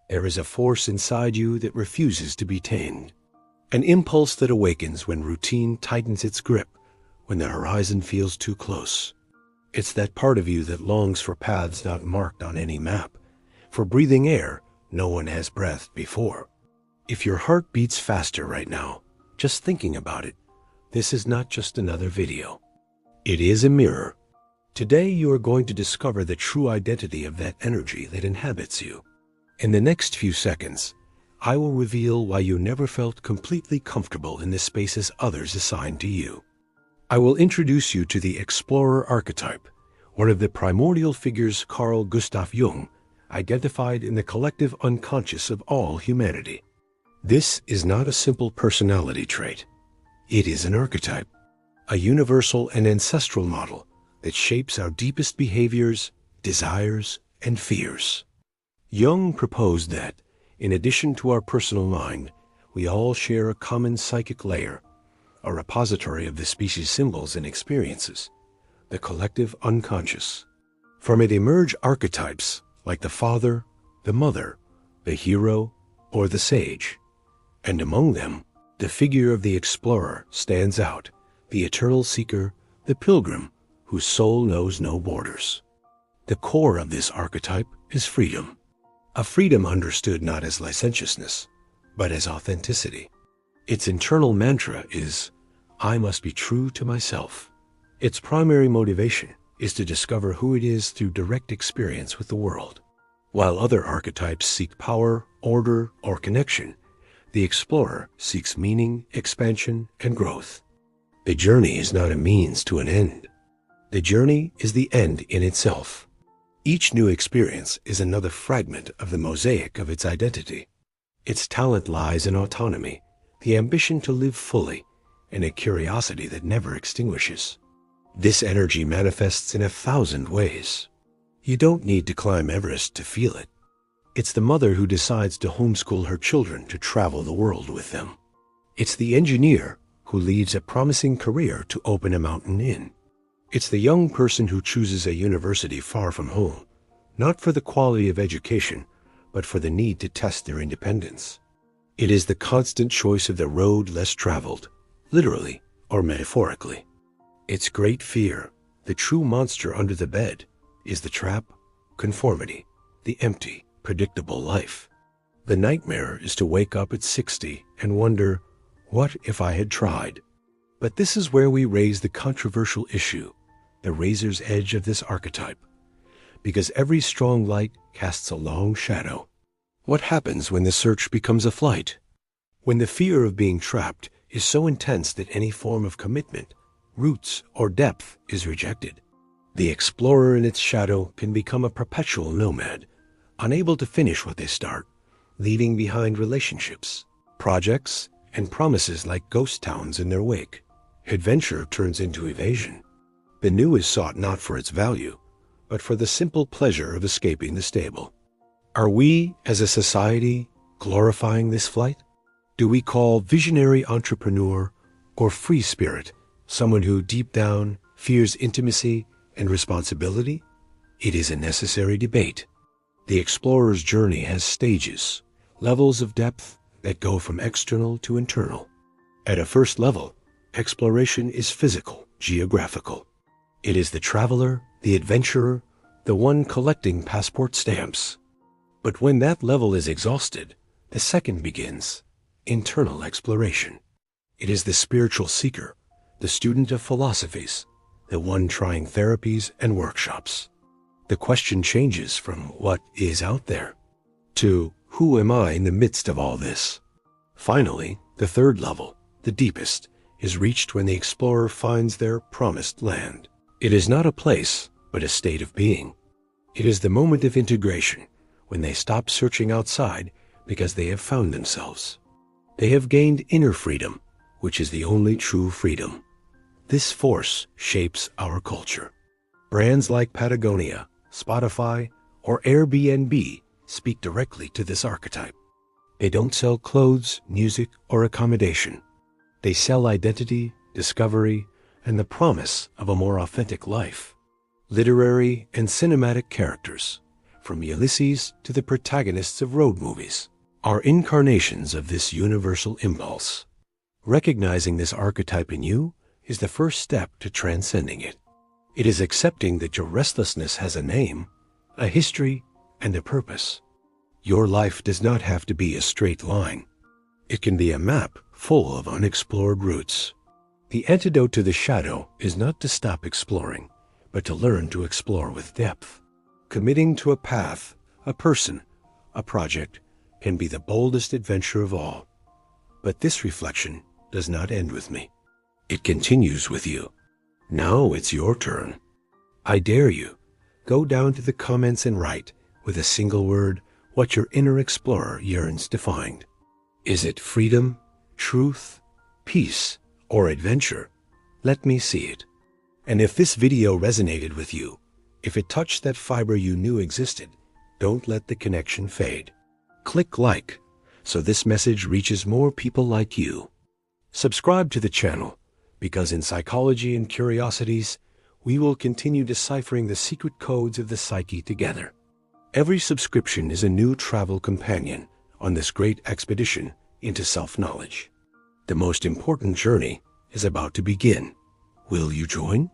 There is a force inside you that refuses to be tamed. An impulse that awakens when routine tightens its grip, when the horizon feels too close. It's that part of you that longs for paths not marked on any map, for breathing air no one has breathed before. If your heart beats faster right now, just thinking about it, this is not just another video. It is a mirror. Today you are going to discover the true identity of that energy that inhabits you. In the next few seconds, I will reveal why you never felt completely comfortable in the spaces others assigned to you. I will introduce you to the Explorer archetype, one of the primordial figures Carl Jung identified in the collective unconscious of all humanity. This is not a simple personality trait. It is an archetype, a universal and ancestral model that shapes our deepest behaviors, desires, and fears. Jung proposed that, in addition to our personal mind, we all share a common psychic layer, a repository of the species' symbols and experiences, the collective unconscious. From it emerge archetypes like the father, the mother, the hero, or the sage. And among them, the figure of the explorer stands out, the eternal seeker, the pilgrim, whose soul knows no borders. The core of this archetype is freedom. A freedom understood not as licentiousness, but as authenticity. Its internal mantra is, I must be true to myself. Its primary motivation is to discover who it is through direct experience with the world. While other archetypes seek power, order, or connection, the explorer seeks meaning, expansion, and growth. The journey is not a means to an end. The journey is the end in itself. Each new experience is another fragment of the mosaic of its identity. Its talent lies in autonomy, the ambition to live fully, and a curiosity that never extinguishes. This energy manifests in 1,000 ways. You don't need to climb Everest to feel it. It's the mother who decides to homeschool her children to travel the world with them. It's the engineer who leaves a promising career to open a mountain inn. It's the young person who chooses a university far from home, not for the quality of education, but for the need to test their independence. It is the constant choice of the road less traveled, literally or metaphorically. Its great fear, the true monster under the bed, is the trap, conformity, the empty, predictable life. The nightmare is to wake up at 60 and wonder, what if I had tried? But this is where we raise the controversial issue, the razor's edge of this archetype. Because every strong light casts a long shadow. What happens when the search becomes a flight? When the fear of being trapped is so intense that any form of commitment, roots, or depth is rejected. The explorer in its shadow can become a perpetual nomad, unable to finish what they start, leaving behind relationships, projects, and promises like ghost towns in their wake. Adventure turns into evasion. The new is sought not for its value, but for the simple pleasure of escaping the stable. Are we, as a society, glorifying this flight? Do we call visionary entrepreneur or free spirit someone who deep down fears intimacy and responsibility? It is a necessary debate. The explorer's journey has stages, levels of depth that go from external to internal. At a first level, exploration is physical, geographical. It is the traveler, the adventurer, the one collecting passport stamps. But when that level is exhausted, the second begins, internal exploration. It is the spiritual seeker, the student of philosophies, the one trying therapies and workshops. The question changes from what is out there to who am I in the midst of all this? Finally, the third level, the deepest, is reached when the explorer finds their promised land. It is not a place, but a state of being. It is the moment of integration, when they stop searching outside because they have found themselves. They have gained inner freedom, which is the only true freedom. This force shapes our culture. Brands like Patagonia, Spotify, or Airbnb speak directly to this archetype. They don't sell clothes, music, or accommodation. They sell identity, discovery, and the promise of a more authentic life. Literary and cinematic characters, from Ulysses to the protagonists of road movies, are incarnations of this universal impulse. Recognizing this archetype in you is the first step to transcending it. It is accepting that your restlessness has a name, a history, and a purpose. Your life does not have to be a straight line. It can be a map full of unexplored routes. The antidote to the shadow is not to stop exploring, but to learn to explore with depth. Committing to a path, a person, a project can be the boldest adventure of all. But this reflection does not end with me. It continues with you. Now it's your turn. I dare you, go down to the comments and write, with a single word, what your inner explorer yearns to find. Is it freedom, truth, peace, or adventure? Let me see it. And if this video resonated with you, if it touched that fiber you knew existed, don't let the connection fade. Click like so this message reaches more people like you. Subscribe to the channel, because in Psychology and Curiosities, we will continue deciphering the secret codes of the psyche together. Every subscription is a new travel companion on this great expedition into self-knowledge. The most important journey is about to begin. Will you join?